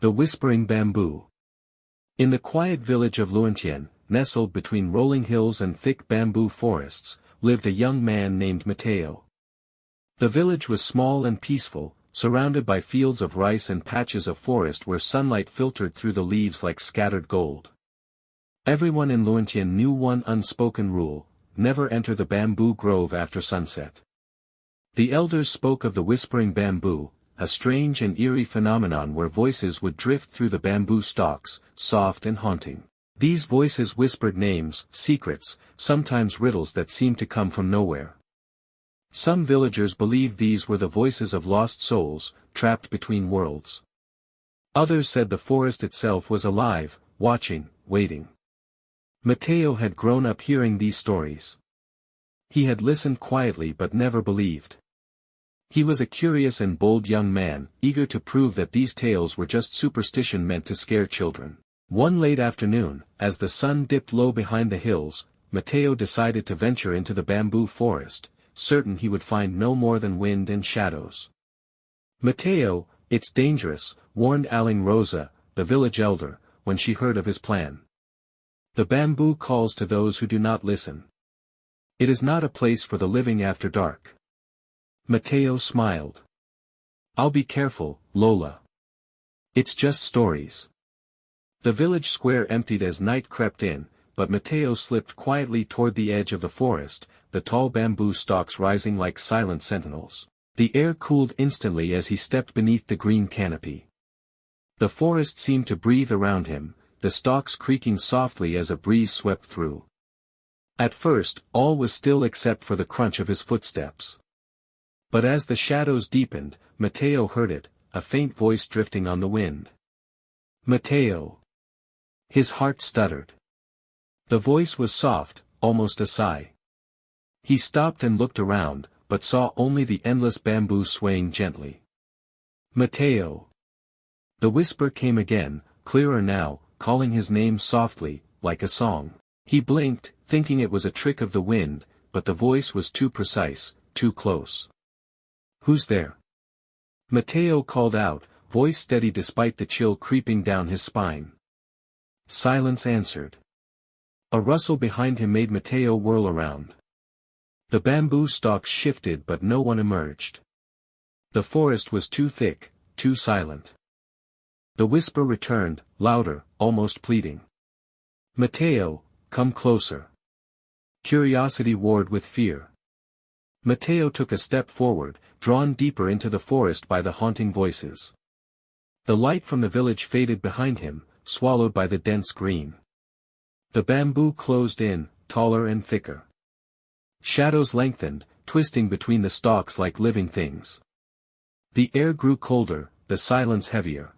The Whispering Bamboo. In the quiet village of Luantien, nestled between rolling hills and thick bamboo forests, lived a young man named Mateo. The village was small and peaceful, surrounded by fields of rice and patches of forest where sunlight filtered through the leaves like scattered gold. Everyone in Luantien knew one unspoken rule: never enter the bamboo grove after sunset. The elders spoke of the whispering bamboo, a strange and eerie phenomenon where voices would drift through the bamboo stalks, soft and haunting. These voices whispered names, secrets, sometimes riddles that seemed to come from nowhere. Some villagers believed these were the voices of lost souls, trapped between worlds. Others said the forest itself was alive, watching, waiting. Mateo had grown up hearing these stories. He had listened quietly but never believed. He was a curious and bold young man, eager to prove that these tales were just superstition meant to scare children. One late afternoon, as the sun dipped low behind the hills, Mateo decided to venture into the bamboo forest, certain he would find no more than wind and shadows. "Mateo, it's dangerous," warned Aling Rosa, the village elder, when she heard of his plan. "The bamboo calls to those who do not listen. It is not a place for the living after dark." Mateo smiled. "I'll be careful, Lola. It's just stories." The village square emptied as night crept in, but Mateo slipped quietly toward the edge of the forest, the tall bamboo stalks rising like silent sentinels. The air cooled instantly as he stepped beneath the green canopy. The forest seemed to breathe around him, the stalks creaking softly as a breeze swept through. At first, all was still except for the crunch of his footsteps. But as the shadows deepened, Mateo heard it, a faint voice drifting on the wind. "Mateo." His heart stuttered. The voice was soft, almost a sigh. He stopped and looked around, but saw only the endless bamboo swaying gently. "Mateo." The whisper came again, clearer now, calling his name softly, like a song. He blinked, thinking it was a trick of the wind, but the voice was too precise, too close. "Who's there?" Mateo called out, voice steady despite the chill creeping down his spine. Silence answered. A rustle behind him made Mateo whirl around. The bamboo stalks shifted but no one emerged. The forest was too thick, too silent. The whisper returned, louder, almost pleading. "Mateo, come closer." Curiosity warred with fear. Mateo took a step forward, drawn deeper into the forest by the haunting voices. The light from the village faded behind him, swallowed by the dense green. The bamboo closed in, taller and thicker. Shadows lengthened, twisting between the stalks like living things. The air grew colder, the silence heavier.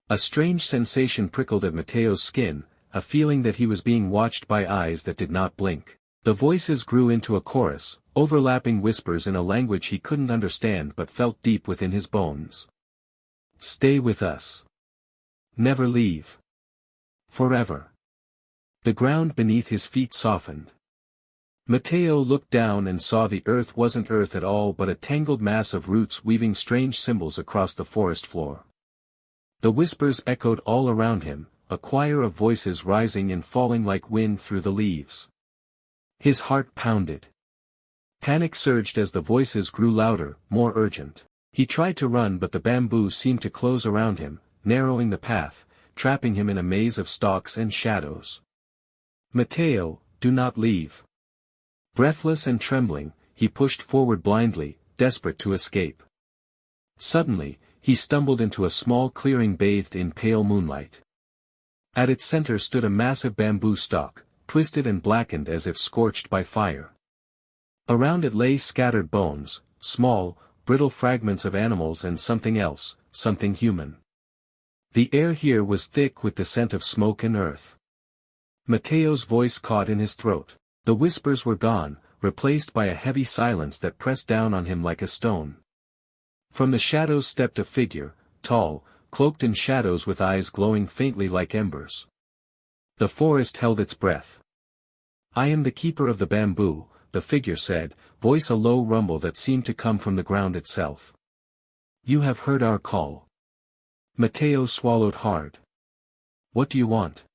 A strange sensation prickled at Mateo's skin, a feeling that he was being watched by eyes that did not blink. The voices grew into a chorus, overlapping whispers in a language he couldn't understand but felt deep within his bones. "Stay with us. Never leave. Forever." The ground beneath his feet softened. Mateo looked down and saw the earth wasn't earth at all but a tangled mass of roots weaving strange symbols across the forest floor. The whispers echoed all around him, a choir of voices rising and falling like wind through the leaves. His heart pounded. Panic surged as the voices grew louder, more urgent. He tried to run but the bamboo seemed to close around him, narrowing the path, trapping him in a maze of stalks and shadows. "Mateo, do not leave." Breathless and trembling, he pushed forward blindly, desperate to escape. Suddenly, he stumbled into a small clearing bathed in pale moonlight. At its center stood a massive bamboo stalk, twisted and blackened as if scorched by fire. Around it lay scattered bones, small, brittle fragments of animals and something else, something human. The air here was thick with the scent of smoke and earth. Mateo's voice caught in his throat. The whispers were gone, replaced by a heavy silence that pressed down on him like a stone. From the shadows stepped a figure, tall, cloaked in shadows with eyes glowing faintly like embers. The forest held its breath. "I am the keeper of the bamboo," the figure said, voice a low rumble that seemed to come from the ground itself. "You have heard our call. Mateo swallowed hard. What do you want?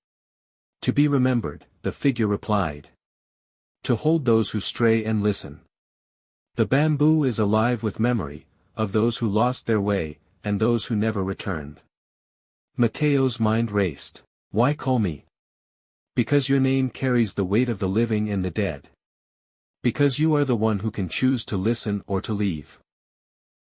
To be remembered, the figure replied. To hold those who stray and listen. The bamboo is alive with memory, of those who lost their way, and those who never returned. Mateo's mind raced. Why call me? Because your name carries the weight of the living and the dead. Because you are the one who can choose to listen or to leave.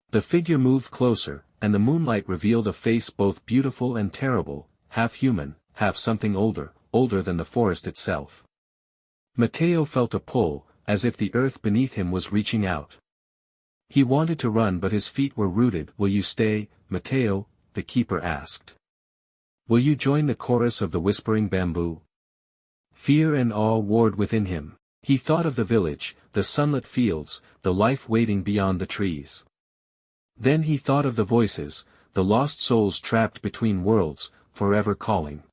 The figure moved closer, and the moonlight revealed a face both beautiful and terrible, half human, half something older than the forest itself. Mateo felt a pull, as if the earth beneath him was reaching out. He wanted to run but his feet were rooted. Will you stay, Mateo? The keeper asked. Will you join the chorus of the whispering bamboo? Fear and awe warred within him. He thought of the village, the sunlit fields, the life waiting beyond the trees. Then he thought of the voices, the lost souls trapped between worlds, forever calling.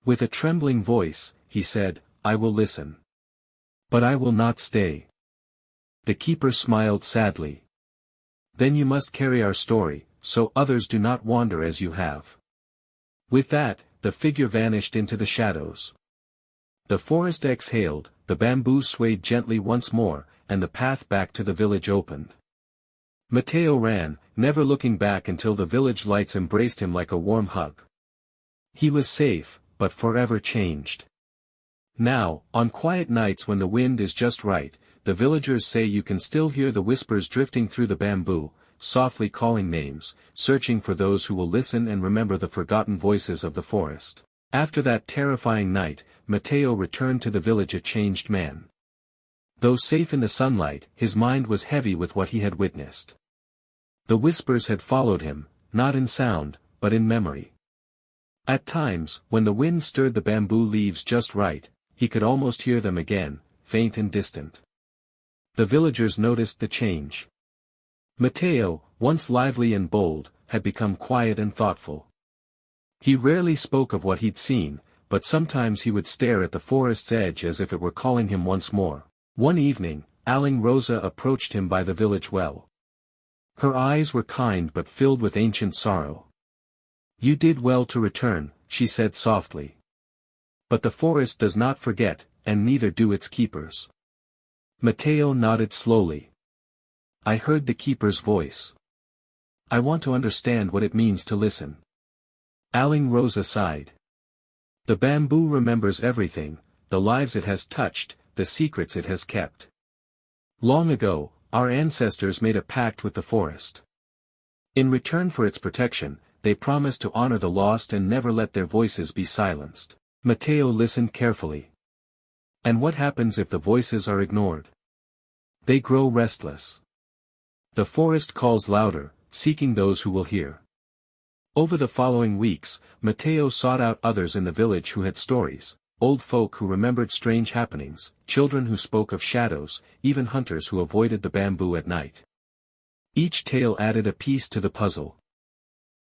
With a trembling voice, he said, I will listen. But I will not stay. The keeper smiled sadly. Then you must carry our story, so others do not wander as you have. With that, the figure vanished into the shadows. The forest exhaled, the bamboo swayed gently once more, and the path back to the village opened. Mateo ran, never looking back until the village lights embraced him like a warm hug. He was safe, but forever changed. Now, on quiet nights when the wind is just right, the villagers say you can still hear the whispers drifting through the bamboo, softly calling names, searching for those who will listen and remember the forgotten voices of the forest. After that terrifying night, Mateo returned to the village a changed man. Though safe in the sunlight, his mind was heavy with what he had witnessed. The whispers had followed him, not in sound, but in memory. At times, when the wind stirred the bamboo leaves just right, he could almost hear them again, faint and distant. The villagers noticed the change. Mateo, once lively and bold, had become quiet and thoughtful. He rarely spoke of what he'd seen, but sometimes he would stare at the forest's edge as if it were calling him once more. One evening, Aling Rosa approached him by the village well. Her eyes were kind but filled with ancient sorrow. You did well to return, she said softly. But the forest does not forget, and neither do its keepers. Mateo nodded slowly. I heard the keeper's voice. I want to understand what it means to listen. Aling Rosa sighed. The bamboo remembers everything, the lives it has touched, the secrets it has kept. Long ago, our ancestors made a pact with the forest. In return for its protection, they promised to honor the lost and never let their voices be silenced. Mateo listened carefully. And what happens if the voices are ignored? They grow restless. The forest calls louder, seeking those who will hear. Over the following weeks, Mateo sought out others in the village who had stories, old folk who remembered strange happenings, children who spoke of shadows, even hunters who avoided the bamboo at night. Each tale added a piece to the puzzle.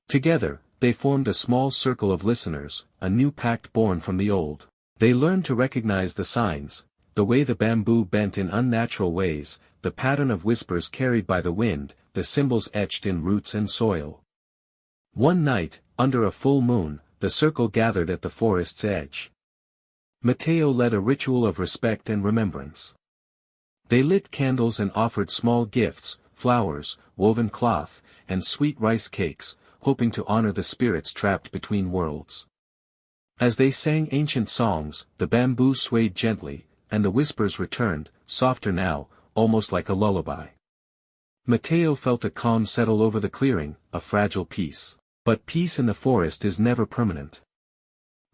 Together, they formed a small circle of listeners, a new pact born from the old. They learned to recognize the signs, the way the bamboo bent in unnatural ways, the pattern of whispers carried by the wind, the symbols etched in roots and soil. One night, under a full moon, the circle gathered at the forest's edge. Mateo led a ritual of respect and remembrance. They lit candles and offered small gifts, flowers, woven cloth, and sweet rice cakes, hoping to honor the spirits trapped between worlds. As they sang ancient songs, the bamboo swayed gently, and the whispers returned, softer now, almost like a lullaby. Mateo felt a calm settle over the clearing, a fragile peace. But peace in the forest is never permanent.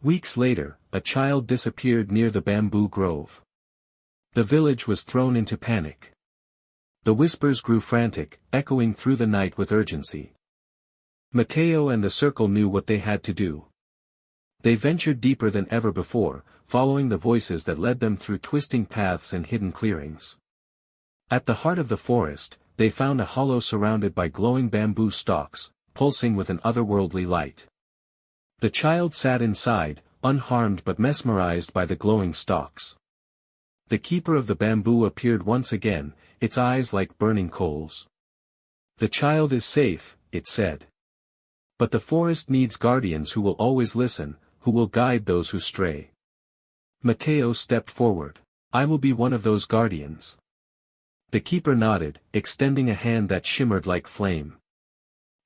Weeks later, a child disappeared near the bamboo grove. The village was thrown into panic. The whispers grew frantic, echoing through the night with urgency. Mateo and the circle knew what they had to do. They ventured deeper than ever before, following the voices that led them through twisting paths and hidden clearings. At the heart of the forest, they found a hollow surrounded by glowing bamboo stalks, pulsing with an otherworldly light. The child sat inside, unharmed but mesmerized by the glowing stalks. The keeper of the bamboo appeared once again, its eyes like burning coals. The child is safe, it said. But the forest needs guardians who will always listen, who will guide those who stray. Mateo stepped forward. I will be one of those guardians. The keeper nodded, extending a hand that shimmered like flame.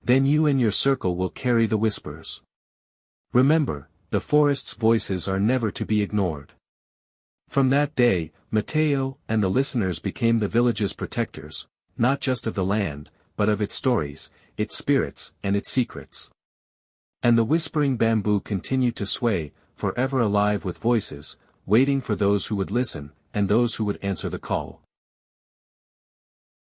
Then you and your circle will carry the whispers. Remember, the forest's voices are never to be ignored. From that day, Mateo and the listeners became the village's protectors, not just of the land, but of its stories, its spirits, and its secrets. And the whispering bamboo continued to sway, forever alive with voices, waiting for those who would listen, and those who would answer the call.